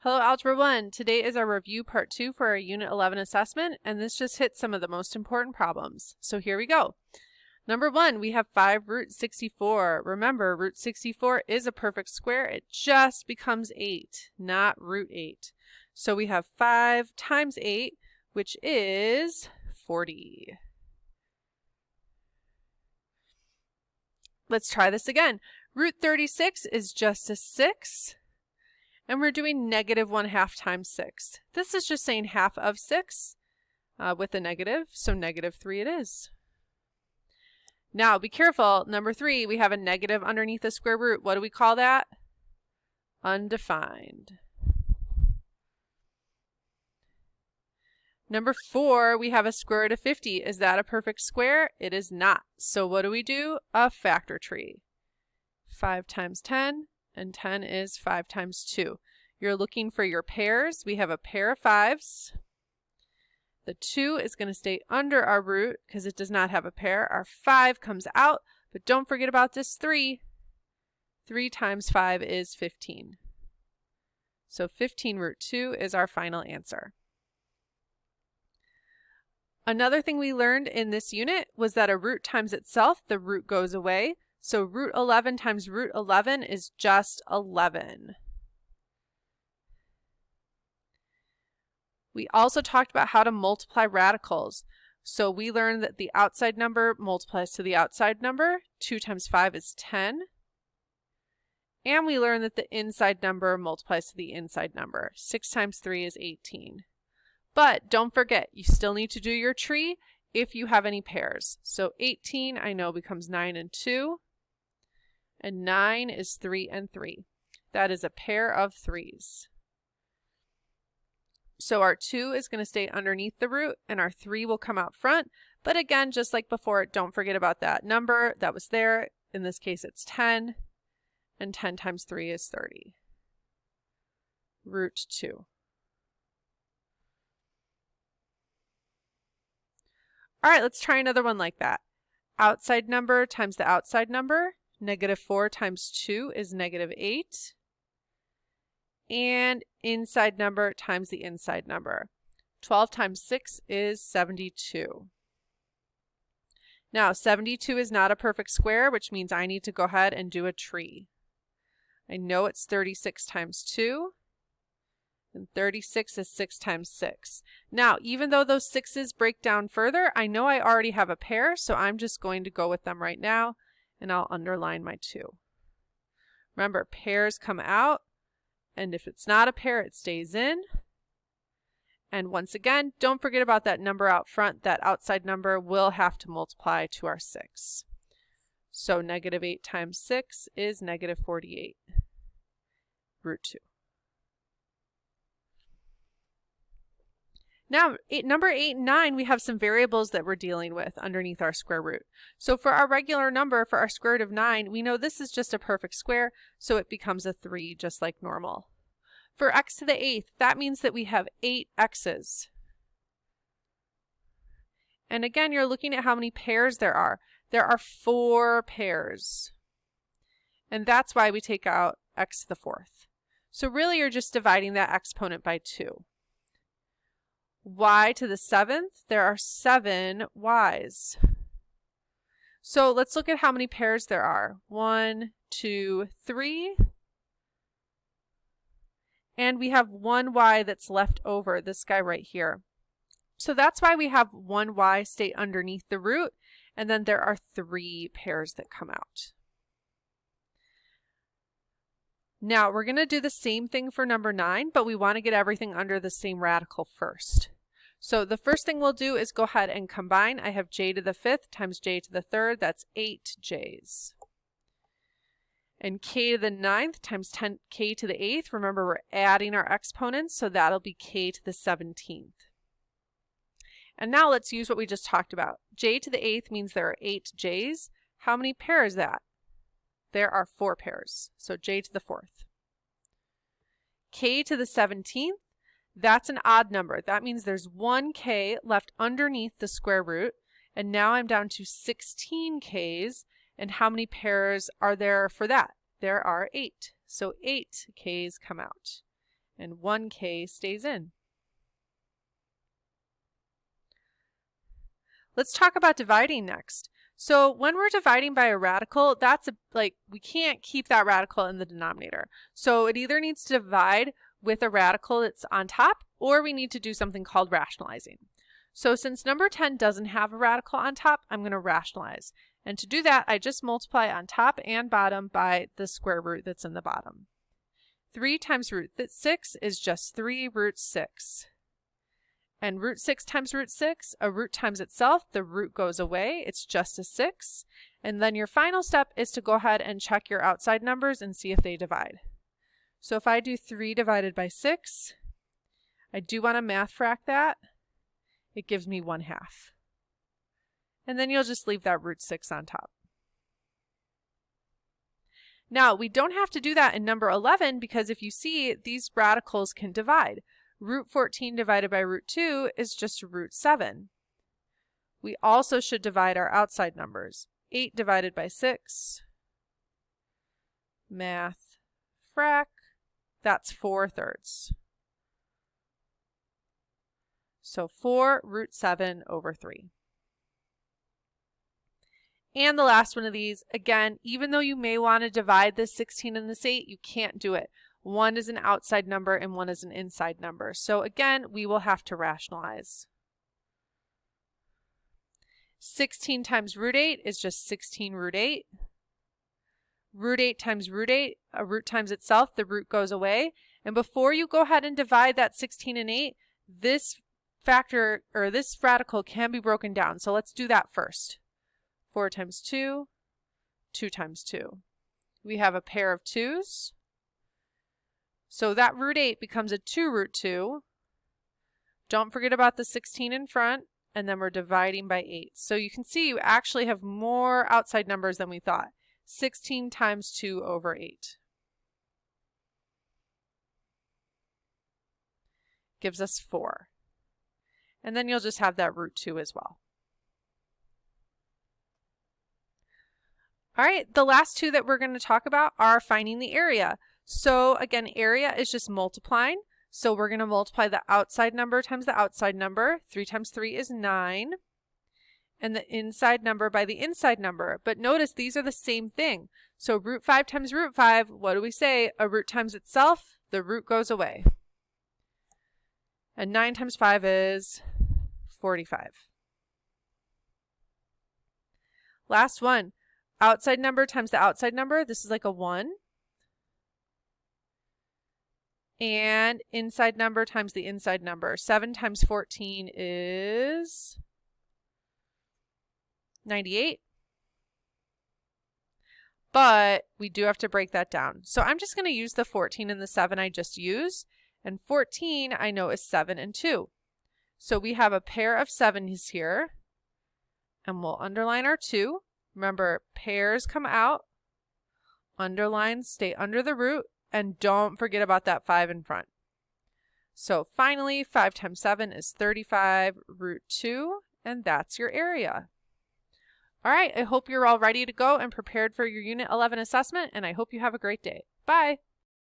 Hello Algebra 1. Today is our review part 2 for our Unit 11 assessment, and this just hits some of the most important problems. So here we go. Number 1, we have 5 root 64. Remember, root 64 is a perfect square. It just becomes 8, not root 8. So we have 5 times 8, which is 40. Let's try this again. Root 36 is just a 6. And we're doing negative 1/2 times 6. This is just saying half of 6 with a negative, so negative 3 it is. Now be careful, number 3, we have a negative underneath the square root. What do we call that? Undefined. Number 4, we have a square root of 50. Is that a perfect square? It is not. So what do? A factor tree. 5 times 10. And 10 is 5 times 2. You're looking for your pairs. We have a pair of 5s. The 2 is going to stay under our root because it does not have a pair. Our 5 comes out, but don't forget about this 3. 3 times 5 is 15. So 15 root 2 is our final answer. Another thing we learned in this unit was that a root times itself, the root goes away. So root 11 times root 11 is just 11. We also talked about how to multiply radicals. So we learned that the outside number multiplies to the outside number. 2 times 5 is 10. And we learned that the inside number multiplies to the inside number. 6 times 3 is 18. But don't forget, you still need to do your tree if you have any pairs. So 18, I know, becomes 9 and 2. And 9 is 3 and 3. That is a pair of 3s. So our 2 is going to stay underneath the root, and our 3 will come out front. But again, just like before, don't forget about that number that was there. In this case, it's 10. And 10 times 3 is 30. Root 2. All right, let's try another one like that. Outside number times the outside number. Negative 4 times 2 is negative 8. And inside number times the inside number. 12 times 6 is 72. Now, 72 is not a perfect square, which means I need to go ahead and do a tree. I know it's 36 times 2. And 36 is 6 times 6. Now, even though those 6's break down further, I know I already have a pair, so I'm just going to go with them right now. And I'll underline my 2. Remember, pairs come out, and if it's not a pair, it stays in. And once again, don't forget about that number out front. That outside number will have to multiply to our 6. So negative 8 times 6 is negative 48. Root 2. Now, number 8 and 9, we have some variables that we're dealing with underneath our square root. So for our regular number, for our square root of 9, we know this is just a perfect square, so it becomes a 3 just like normal. For x to the 8th, that means that we have 8 x's. And again, you're looking at how many pairs there are. There are 4 pairs. And that's why we take out x to the 4th. So really, you're just dividing that exponent by 2. Y to the 7th, there are 7 y's. So let's look at how many pairs there are. 1, 2, 3. And we have 1 y that's left over, this guy right here. So that's why we have 1 y stay underneath the root, and then there are 3 pairs that come out. Now we're going to do the same thing for number 9, but we want to get everything under the same radical first. So the first thing we'll do is go ahead and combine. I have j to the 5th times j to the 3rd. That's 8 j's. And k to the 9th times 10k to the 8th. Remember, we're adding our exponents, so that'll be k to the 17th. And now let's use what we just talked about. J to the 8th means there are 8 j's. How many pairs is that? There are 4 pairs. So j to the 4th. K to the 17th. That's an odd number. That means there's 1 k left underneath the square root, and now I'm down to 16 k's, and how many pairs are there for that? There are 8. So 8 k's come out. and 1k stays in. Let's talk about dividing next. So when we're dividing by a radical, we can't keep that radical in the denominator. So it either needs to divide with a radical that's on top, or we need to do something called rationalizing. So since number 10 doesn't have a radical on top, I'm going to rationalize. And to do that, I just multiply on top and bottom by the square root that's in the bottom. 3 times root 6 is just 3 root 6. And root 6 times root 6, a root times itself, the root goes away, it's just a 6. And then your final step is to go ahead and check your outside numbers and see if they divide. So if I do 3 divided by 6, I do want to math frac that. It gives me 1/2. And then you'll just leave that root 6 on top. Now, we don't have to do that in number 11 because if you see, these radicals can divide. Root 14 divided by root 2 is just root 7. We also should divide our outside numbers. 8 divided by 6, math frac, that's 4/3. So 4 root 7 over 3. And the last one of these, again, even though you may want to divide this 16 and this 8, you can't do it. One is an outside number and one is an inside number. So again, we will have to rationalize. 16 times root 8 is just 16 root 8. Root 8 times root 8, a root times itself, the root goes away. And before you go ahead and divide that 16 and 8, this factor, or this radical can be broken down. So let's do that first. 4 times 2, 2 times 2. We have a pair of 2's. So that root 8 becomes a 2 root 2. Don't forget about the 16 in front, and then we're dividing by 8. So you can see you actually have more outside numbers than we thought. 16 times 2 over 8. Gives us 4. And then you'll just have that root 2 as well. All right, the last two that we're going to talk about are finding the area. So again, area is just multiplying. So we're going to multiply the outside number times the outside number. 3 times 3 is 9. And the inside number by the inside number. But notice these are the same thing. So root 5 times root 5, what do we say? A root times itself, the root goes away. And 9 times 5 is 45. Last one. Outside number times the outside number. This is like a 1. And inside number times the inside number. 7 times 14 is 98. But we do have to break that down. So I'm just going to use the 14 and the 7 I just used. And 14 I know is 7 and 2. So we have a pair of 7's here. And we'll underline our 2. Remember, pairs come out. Underlines stay under the root. And don't forget about that 5 in front. So finally, 5 times 7 is 35 root 2. And that's your area. All right, I hope you're all ready to go and prepared for your Unit 11 assessment, and I hope you have a great day. Bye.